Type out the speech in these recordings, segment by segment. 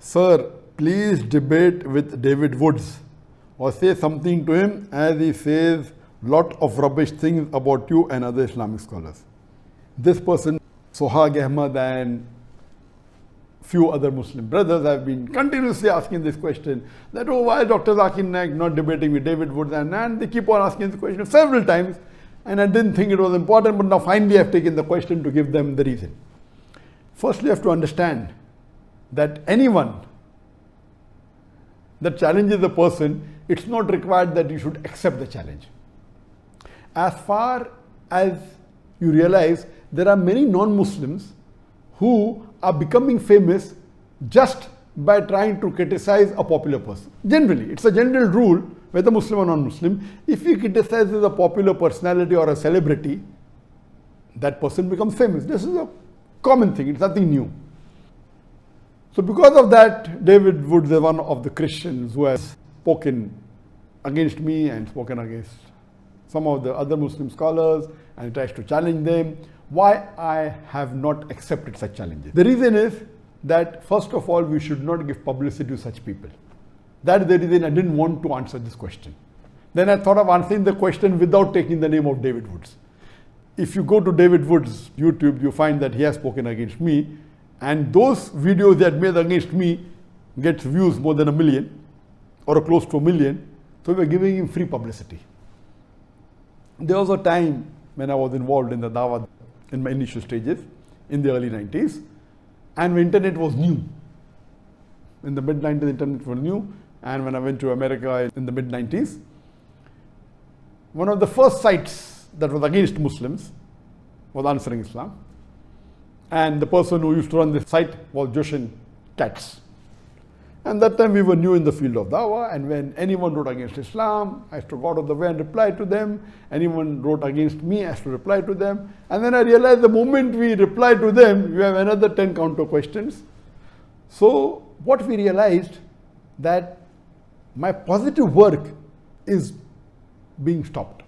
Sir, please debate with David Woods or say something to him as he says lot of rubbish things about you and other Islamic scholars. This person, Sohag Ahmad and few other Muslim brothers have been continuously asking this question that, oh, why Dr. Zakir Naik not debating with David Woods, and they keep on asking this question several times, and I didn't think it was important, but now finally I've taken the question to give them the reason. Firstly, you have to understand that anyone that challenges a person, it's not required that you should accept the challenge. As far as you realize, there are many non-Muslims who are becoming famous just by trying to criticize a popular person. Generally, it's a general rule, whether Muslim or non-Muslim, if he criticizes a popular personality or a celebrity, that person becomes famous. This is a common thing, it's nothing new. So because of that, David Woods is one of the Christians who has spoken against me and spoken against some of the other Muslim scholars and tries to challenge them. Why I have not accepted such challenges? The reason is that first of all, we should not give publicity to such people. That is the reason I didn't want to answer this question. Then I thought of answering the question without taking the name of David Woods. If you go to David Woods' YouTube, you find that he has spoken against me, and those videos that made against me gets views more than 1 million or close to 1 million. So we're giving him free publicity. There was a time when I was involved in the dawah in my initial stages in the early 90s, and when internet was new. In the mid 90s, internet was new, and when I went to America in the mid 90s, one of the first sites that was against Muslims was Answering Islam, and the person who used to run this site was Joshin Katz. And that time we were new in the field of dawah, and when anyone wrote against Islam, I used to go out of the way and reply to them. Anyone wrote against me, I used to reply to them. And then I realized the moment we reply to them, we have another 10 counter questions. So what we realized, that my positive work is being stopped.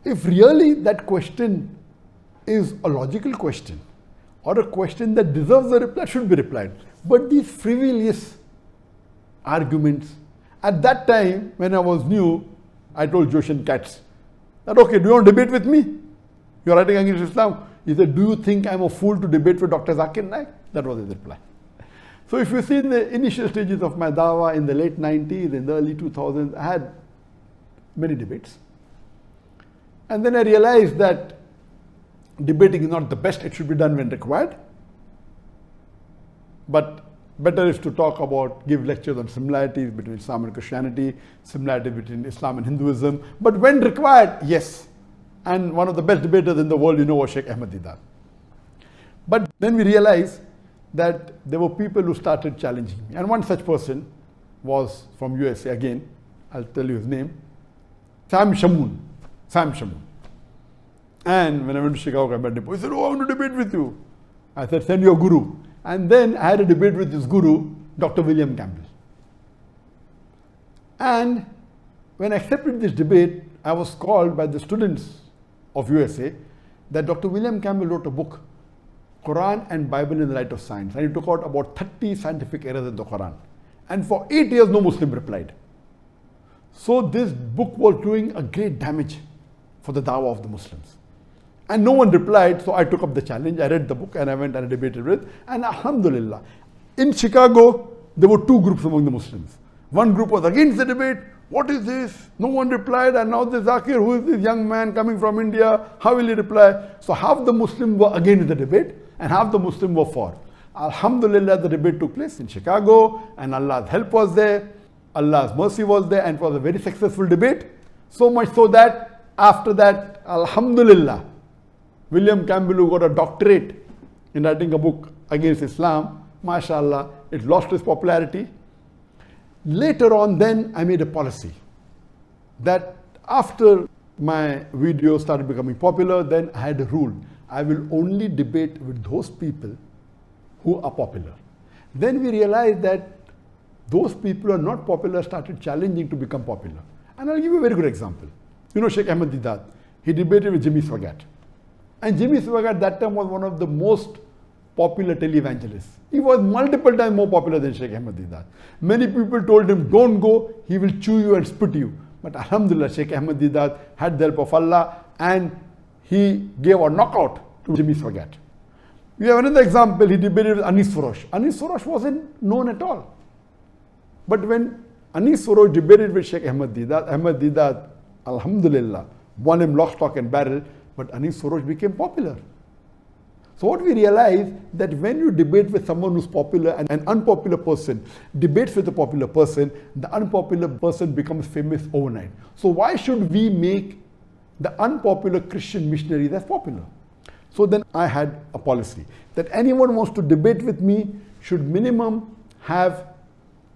If really that question is a logical question or a question that deserves a reply, should be replied. But these frivolous arguments, at that time when I was new, I told Joshin Katz that, okay, do you want to debate with me? You're writing against Islam. He said, do you think I'm a fool to debate with Dr. Zakir Naik? That was his reply. So if you see in the initial stages of my dawah in the late 90s, in the early 2000s, I had many debates. And then I realized that debating is not the best, it should be done when required. But better is to talk about, give lectures on similarities between Islam and Christianity, similarities between Islam and Hinduism. But when required, yes. And one of the best debaters in the world, you know, was Mohammed Hijab. But then we realized that there were people who started challenging me. And one such person was from USA again. I'll tell you his name. Sam Shamoon. And when I went to Chicago, I met him. He said, oh, I want to debate with you. I said, send your guru. And then I had a debate with his guru, Dr. William Campbell. And when I accepted this debate, I was called by the students of USA that Dr. William Campbell wrote a book, Quran and Bible in the Light of Science. And he took out about 30 scientific errors in the Quran. And for 8 years, no Muslim replied. So this book was doing a great damage for the dawah of the Muslims. And no one replied, so I took up the challenge. I read the book and I went and I debated with. And alhamdulillah, in Chicago, there were two groups among the Muslims. One group was against the debate. What is this? No one replied. And now this Zakir, who is this young man coming from India, how will he reply? So half the Muslims were against the debate and half the Muslims were for. Alhamdulillah, the debate took place in Chicago and Allah's help was there. Allah's mercy was there, and it was a very successful debate. So much so that after that, alhamdulillah, William Campbell, who got a doctorate in writing a book against Islam, mashallah, it lost its popularity. Later on, then I made a policy that after my videos started becoming popular, then I had a rule. I will only debate with those people who are popular. Then we realized that those people who are not popular started challenging to become popular. And I'll give you a very good example. You know Sheikh Ahmed Hijab, he debated with Jimmy Swaggart. And Jimmy Swaggart at that time was one of the most popular televangelist. He was multiple times more popular than Sheikh Ahmed Hijab. Many people told him, don't go, he will chew you and spit you. But Alhamdulillah, Sheikh Ahmed Hijab had the help of Allah and he gave a knockout to Jimmy Swagat. We have another example, he debated with Anis Furosh. Anis Furosh wasn't known at all. But when Anis Furosh debated with Sheikh Ahmed Hijab, Alhamdulillah, won him lock, stock and barrel, but Anis Furosh became popular. So what we realize that when you debate with someone who's popular and an unpopular person debates with a popular person, the unpopular person becomes famous overnight. So why should we make the unpopular Christian missionaries as popular? So then I had a policy that anyone wants to debate with me should minimum have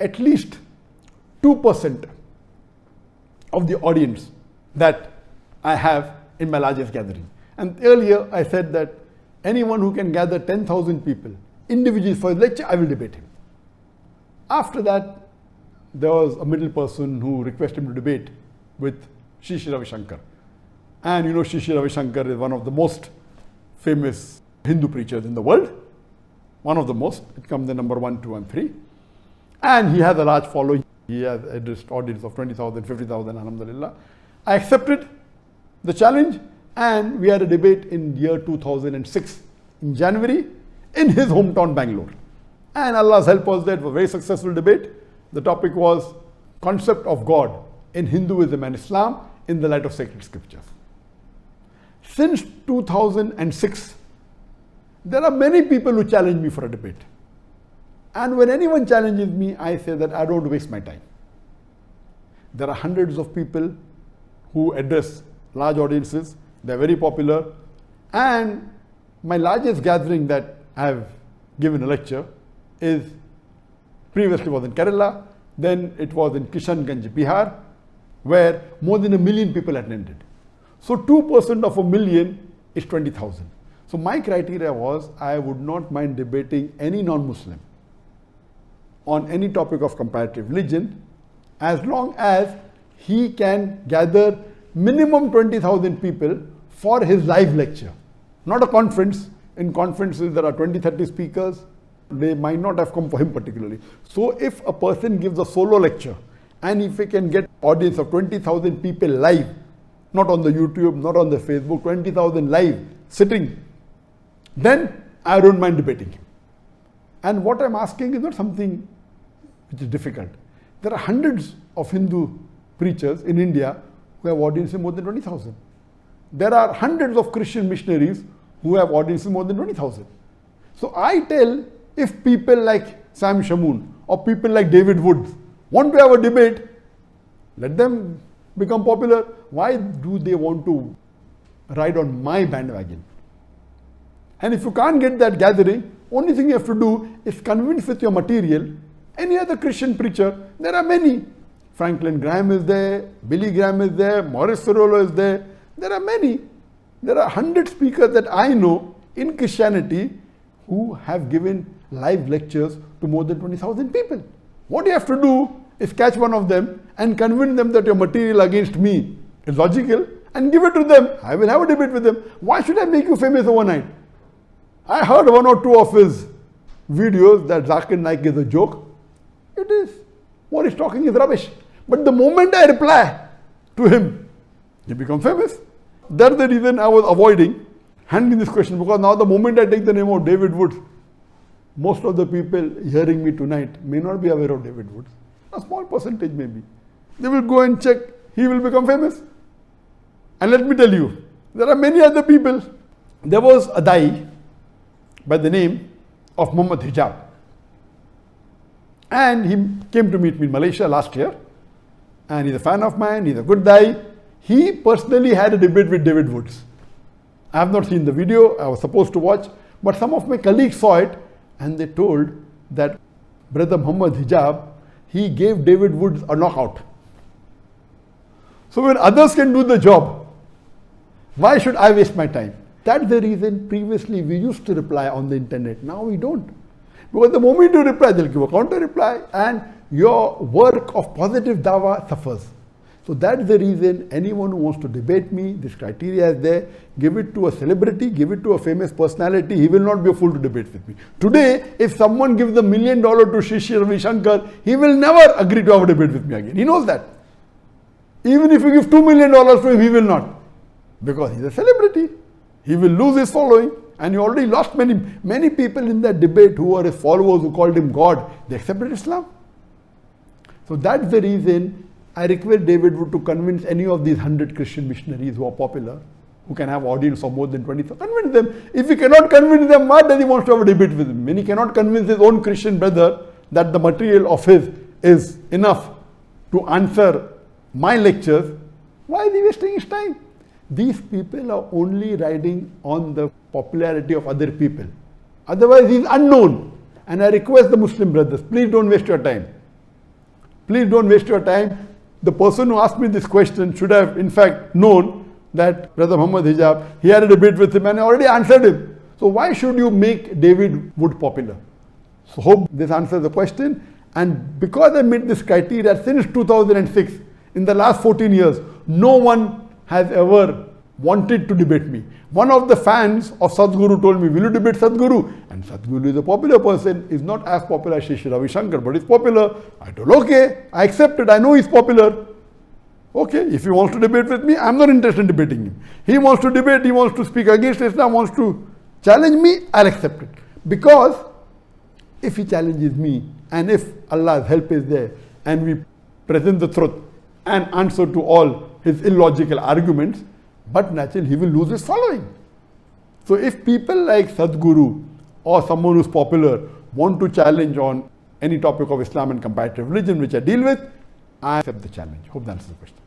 at least 2% of the audience that I have in my largest gathering. And earlier I said that anyone who can gather 10,000 people individually for a lecture, I will debate him. After that, there was a middle person who requested him to debate with Shri Ravi Shankar. And you know, Shri Ravi Shankar is one of the most famous Hindu preachers in the world. One of the most. It comes in number 1, 2 and 3. And he has a large following. He has a audience of 20,000, 50,000, alhamdulillah. I accepted the challenge and we had a debate in year 2006 in January in his hometown Bangalore. And Allah's help was there. It was a very successful debate. The topic was concept of God in Hinduism and Islam in the light of sacred scriptures. Since 2006, there are many people who challenge me for a debate. And when anyone challenges me, I say that I don't waste my time. There are hundreds of people who address large audiences. They're very popular. And my largest gathering that I have given a lecture is previously was in Kerala, then it was in Kishanganj, Bihar, where more than 1 million people attended. So 2% of 1 million is 20,000. So my criteria was I would not mind debating any non-Muslim on any topic of comparative religion as long as he can gather minimum 20,000 people for his live lecture. Not a conference. In conferences there are 20, 30 speakers. They might not have come for him particularly. So if a person gives a solo lecture and if he can get audience of 20,000 people live, not on the YouTube, not on the Facebook, 20,000 live sitting, then I don't mind debating him. And what I'm asking is not something which is difficult. There are hundreds of Hindu preachers in India who have audiences more than 20,000. There are hundreds of Christian missionaries who have audiences more than 20,000. So I tell, if people like Sam Shamoon or people like David Wood want to have a debate, let them become popular. Why do they want to ride on my bandwagon? And if you can't get that gathering, only thing you have to do is convince with your material any other Christian preacher. There are many. Franklin Graham is there, Billy Graham is there, Morris Cerullo is there. There are many. There are 100 speakers that I know in Christianity who have given live lectures to more than 20,000 people. What you have to do is catch one of them and convince them that your material against me is logical and give it to them. I will have a debate with them. Why should I make you famous overnight? I heard 1 or 2 of his videos that Zakir Naik is a joke. It is. What he's talking is rubbish. But the moment I reply to him, he becomes famous. That's the reason I was avoiding handling this question, because now the moment I take the name of David Wood, most of the people hearing me tonight may not be aware of David Wood. A small percentage maybe. They will go and check, he will become famous. And let me tell you, there are many other people. There was a Dai by the name of Mohammed Hijab. And he came to meet me in Malaysia last year. And he's a fan of mine, he's a good Dai. He personally had a debate with David Woods. I have not seen the video, I was supposed to watch, but some of my colleagues saw it and they told that Brother Mohammed Hijab, he gave David Woods a knockout. So when others can do the job, why should I waste my time? That's the reason previously we used to reply on the internet. Now we don't. Because the moment you reply, they'll give a counter reply and your work of positive dawah suffers. So that's the reason anyone who wants to debate me, this criteria is there. Give it to a celebrity, give it to a famous personality, he will not be a fool to debate with me. Today, if someone gives $1 million to Sri Ravi Shankar, he will never agree to have a debate with me again. He knows that. Even if you give $2 million to him, he will not. Because he's a celebrity. He will lose his following. And he already lost many people in that debate who were his followers, who called him God. They accepted Islam. So that's the reason I request David Wood to convince any of these 100 Christian missionaries who are popular, who can have audience of more than 20, convince them. If he cannot convince them, why does he want to have a debate with him? When he cannot convince his own Christian brother that the material of his is enough to answer my lectures, why is he wasting his time? These people are only riding on the popularity of other people. Otherwise, he is unknown. And I request the Muslim brothers, please don't waste your time. Please don't waste your time. The person who asked me this question should have, in fact, known that Brother Mohammed Hijab, he had a debate with him and I already answered him. So why should you make David Wood popular? So hope this answers the question. And because I met this criteria since 2006, in the last 14 years, no one has ever wanted to debate me. One of the fans of Sadhguru told me, will you debate Sadhguru? And Sadhguru is a popular person, is not as popular as Sri Ravi Shankar, but he's popular. I told, okay, I accept it, I know he's popular. Okay, if he wants to debate with me, I'm not interested in debating him. He wants to debate, he wants to speak against Islam, wants to challenge me, I'll accept it. Because if he challenges me, and if Allah's help is there, and we present the truth and answer to all his illogical arguments, but naturally he will lose his following. So if people like Sadhguru or someone who's popular want to challenge on any topic of Islam and comparative religion, which I deal with, I accept the challenge. Hope that answers the question.